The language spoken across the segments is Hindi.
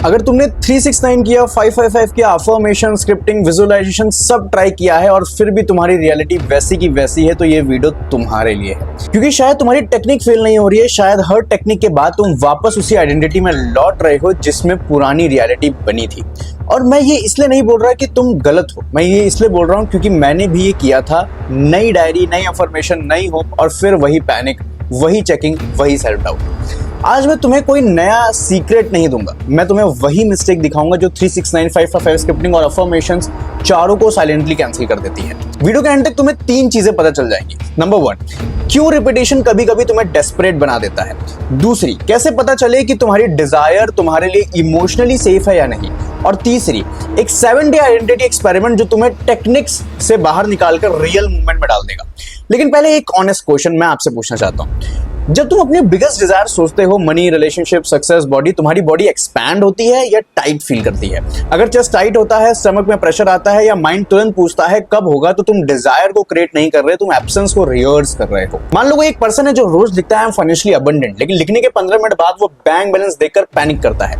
अगर तुमने 369 किया, 555 किया, अफर्मेशन, स्क्रिप्टिंग, विजुअलाइजेशन सब ट्राई किया है और फिर भी तुम्हारी रियलिटी वैसी की वैसी है, तो ये वीडियो तुम्हारे लिए है। क्योंकि शायद तुम्हारी टेक्निक फेल नहीं हो रही है, शायद हर टेक्निक के बाद तुम वापस उसी आइडेंटिटी में लौट रहे हो जिसमें पुरानी रियलिटी बनी थी। और मैं ये इसलिए नहीं बोल रहा कि तुम गलत हो, मैं ये इसलिए बोल रहा हूँ क्योंकि मैंने भी ये किया था। नई डायरी, नई अफर्मेशन, नई होप और फिर वही पैनिक, वही चेकिंग, वही सेल्फ डाउट। आज मैं तुम्हें कोई नया सीक्रेट नहीं दूंगा, मैं तुम्हें वही मिस्टेक दिखाऊंगा जो 369, 555 स्क्रिप्टिंग और अफर्मेशंस चारों को साइलेंटली कैंसिल कर देती है। वीडियो के एंड तक तुम्हें 3 चीजें पता चल जाएंगी। नंबर 1, क्यों रिपीटेशन कभी कभी तुम्हें डेस्परेट बना देता है। दूसरी, कैसे पता चले कि तुम्हारी डिजायर तुम्हारे लिए इमोशनली सेफ है या नहीं। और तीसरी, एक 7 डे आइडेंटिटी एक्सपेरिमेंट जो तुम्हें टेक्निक्स से बाहर निकालकर रियल मूवमेंट में डाल देगा। लेकिन पहले एक ऑनेस्ट क्वेश्चन मैं आपसे पूछना चाहता हूं। जब तुम अपने बिगेस्ट डिजायर सोचते हो, मनी, रिलेशनशिप, सक्सेस, बॉडी, तुम्हारी बॉडी एक्सपैंड होती है या टाइट फील करती है? अगर चेस्ट टाइट होता है, स्टमक में प्रेशर आता है या माइंड तुरंत पूछता है कब होगा, तो तुम डिजायर को क्रिएट नहीं कर रहे, तुम एब्सेंस को रिहर्स कर रहे हो। मान लो कोई एक पर्सन है जो रोज लिखता है फाइनेंशियली अबंडेंट, लेकिन लिखने के 15 मिनट बाद वो बैंक बैलेंस देखकर पैनिक करता है,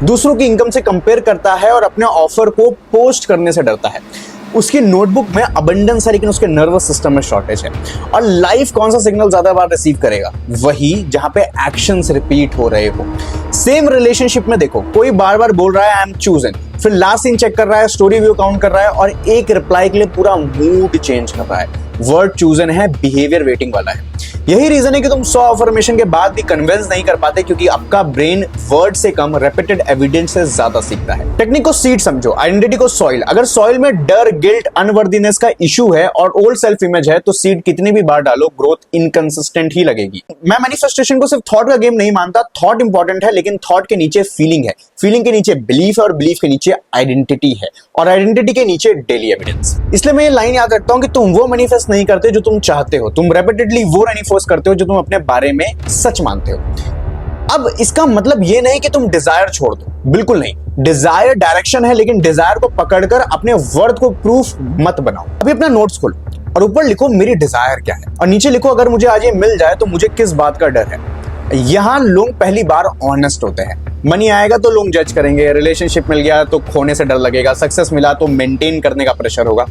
दूसरों की इनकम से कंपेयर करता है और अपने ऑफर को पोस्ट करने से डरता है। उसकी नोटबुक में अबंडेंस है लेकिन उसके नर्वस सिस्टम में शॉर्टेज है। और लाइफ कौन सा सिग्नल ज्यादा बार रिसीव करेगा? वही जहां पे एक्शंस रिपीट हो रहे हो। सेम रिलेशनशिप में देखो, कोई बार बार बोल रहा है आई एम चूजन, फिर लास्ट सीन चेक कर रहा है, स्टोरी व्यू काउंट कर रहा है और एक रिप्लाई के लिए पूरा मूड चेंज कर रहा है। वर्ड चूजन है, बिहेवियर वेटिंग वाला है। यही रीजन है कि तुम 100 अफर्मेशन के बाद भी कन्विंस नहीं कर पाते, क्योंकि आपका ब्रेन वर्ड से कम रिपीटेड एविडेंस से ज्यादा सीखता है। टेक्निक को सीड समझो, आइडेंटिटी को सॉइल। अगर सॉइल में डर, गिल्ट, अनवर्दीनेस का इशू है और ओल्ड सेल्फ इमेज है, तो सीड कितनी भी बार डालो ग्रोथ इनकंसिस्टेंट ही लगेगी। मैं मैनिफेस्टेशन को सिर्फ थॉट का गेम नहीं मानता। थॉट इंपॉर्टेंट है, लेकिन थॉट के नीचे फीलिंग है, फीलिंग के नीचे बिलीफ है और बिलीफ के नीचे आइडेंटिटी है और आइडेंटिटी के नीचे डेली एविडेंस। इसलिए मैं ये लाइन याद रखता हूं कि तुम वो मैनिफेस्ट नहीं करते जो तुम चाहते हो, तुम रेपिटेडली वो रेनिफोर्स करते हो जो तुम अपने बारे में सच मानते हो। अब इसका मतलब ये नहीं कि तुम डिजायर छोड़ दो, बिल्कुल नहीं। डिजायर डायरेक्शन है, लेकिन डिजायर को पकड़कर अपने वर्थ को प्रूफ मत बनाओ। अभी अपना नोट्स खोलो और ऊपर लिखो मेरी डिजायर क्या है और नीचे लिखो अगर मुझे आज ये मिल जाए तो मुझे किस बात का डर है। यहां लोग पहली बार ऑनेस्ट होते हैं। मनी आएगा तो लोग जज करेंगे, रिलेशनशिप मिल गया तो खोने से डर लगेगा, सक्सेस मिला तो मेंटेन करने का प्रेशर होगा।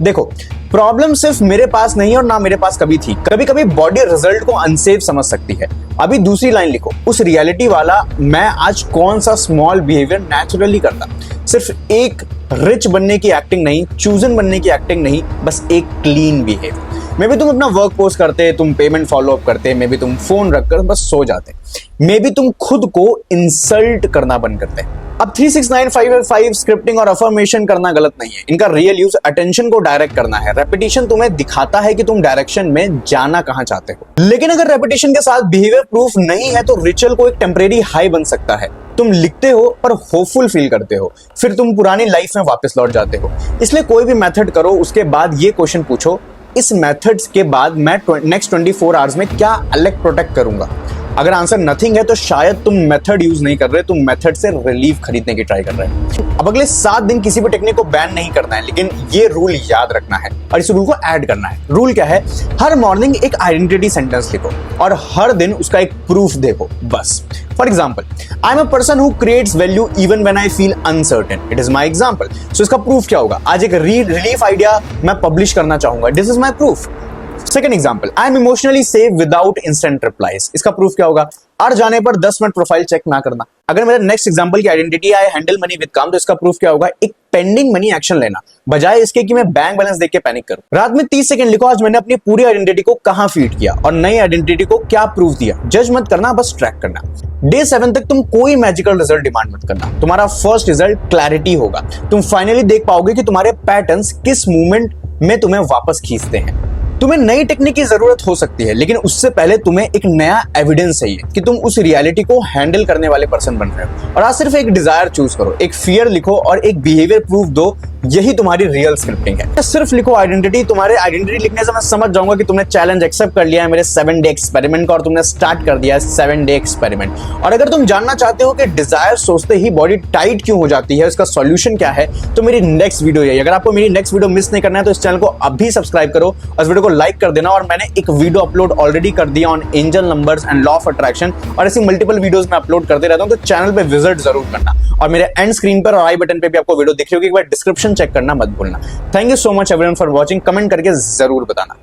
देखो, प्रॉब्लम सिर्फ मेरे पास नहीं है और ना मेरे पास कभी थी। कभी कभी बॉडी रिजल्ट को अनसेफ समझ सकती है। अभी दूसरी लाइन लिखो, उस रियलिटी वाला मैं आज कौन सा स्मॉल बिहेवियर नेचुरली करता। सिर्फ एक रिच बनने की एक्टिंग नहीं, चूजन बनने की एक्टिंग नहीं, बस एक क्लीन बिहेवियर। मे भी तुम अपना वर्क पोस्ट करते, तुम पेमेंट फॉलो अप करते, मे भी तुम फोन रखकर बस सो जाते, मे भी तुम खुद को इंसल्ट करना बंद करते। अब 369, 555 स्क्रिप्टिंग और अफर्मेशन करना गलत नहीं है। इनका रियल यूज अटेंशन को डायरेक्ट करना है। रेपिटेशन तुम्हें दिखाता है कि तुम डायरेक्शन में जाना कहां चाहते हो। लेकिन अगर रेपिटेशन के साथ बिहेवियर प्रूफ नहीं है तो रिचुअल को एक टेम्परेरी हाई बन सकता है। तुम लिखते हो पर होपफुल फील करते हो, फिर तुम पुरानी लाइफ में वापस लौट जाते हो। इसलिए कोई भी मेथड करो, उसके बाद ये क्वेश्चन पूछो, इस मेथड्स के बाद मैं नेक्स्ट 24 आवर्स में क्या अलग प्रोटेक्ट करूंगा। अगर आंसर नथिंग है तो शायद तुम मेथड यूज नहीं कर रहे, तुम मेथड से रिलीफ खरीदने की ट्राई कर रहे हैं। अब अगले 7 दिन किसी भी टेक्निक को बैन नहीं करना है, लेकिन ये रूल याद रखना है और इस रूल को ऐड करना है। रूल क्या है? हर मॉर्निंग एक आइडेंटिटी सेंटेंस लिखो और हर दिन उसका एक प्रूफ देखो, बस। For example, I am a person who creates value even when I feel uncertain, it is my example. So इसका प्रूफ क्या होगा? आज एक रिलीफ आइडिया मैं पब्लिश करना चाहूंगा, this is my proof. Second example, I am emotionally safe without instant replies. इसका प्रूफ क्या होगा? अड़ जाने पर 10 मिनट प्रोफाइल चेक ना करना। अगर मेरा नेक्स्ट एग्जांपल की identity I handle money with काम, तो इसका प्रूफ क्या होगा? एक पेंडिंग मनी एक्शन लेना, बजाय इसके कि मैं बैंक बैलेंस देख के पैनिक करूं। रात में 30 सेकंड लिखो, आज मैंने अपनी पूरी आइडेंटिटी को कहां फीड किया और नई आइडेंटिटी को क्या प्रूफ दिया। जज मत करना, बस ट्रैक करना। डे 7 तक तुम कोई मैजिकल रिजल्ट डिमांड मत करना। तुम्हारा फर्स्ट रिजल्ट क्लैरिटी होगा। तुम फाइनली देख पाओगे कि तुम्हारे पैटर्न्स किस मूवमेंट में तुम्हें वापस खींचते हैं। तुम्हें नई टेक्निक की जरूरत हो सकती है, लेकिन उससे पहले तुम्हें एक नया एविडेंस चाहिए कि तुम उस रियलिटी को हैंडल करने वाले पर्सन बन रहे हो। और आज सिर्फ एक डिजायर चूज करो, एक फियर लिखो और एक बिहेवियर प्रूफ दो यही तुम्हारी रियल स्क्रिप्टिंग है। सिर्फ लिखो आइडेंटिटी। तुम्हारे आइडेंटिटी लिखने से मैं समझ जाऊंगा कि तुमने चैलेंज एक्सेप्ट कर लिया है मेरे 7 डे एक्सपेरिमेंट का और तुमने स्टार्ट कर दिया है 7 डे एक्सपेरिमेंट। और अगर तुम जानना चाहते हो कि डिजायर सोचते ही बॉडी टाइट क्यों हो जाती है, इसका सॉल्यूशन क्या है, तो मेरी नेक्स्ट वीडियो है। अगर आपको मेरी नेक्स्ट वीडियो मिस नहीं करना है तो इस चैनल को अभी सब्सक्राइब करो और इस वीडियो को लाइक कर देना। और मैंने एक वीडियो अपलोड ऑलरेडी कर दिया on angel numbers and law of attraction, और ऐसी मल्टीपल वीडियोस मैं अपलोड करते रहता हूं, तो चैनल पे विजिट जरूर करना। और मेरे एंड स्क्रीन पर और आई बटन पे भी आपको वीडियो दिख रही होगी, एक बार डिस्क्रिप्शन चेक करना मत भूलना। Thank you so much everyone for watching. Comment करके जरूर बताना।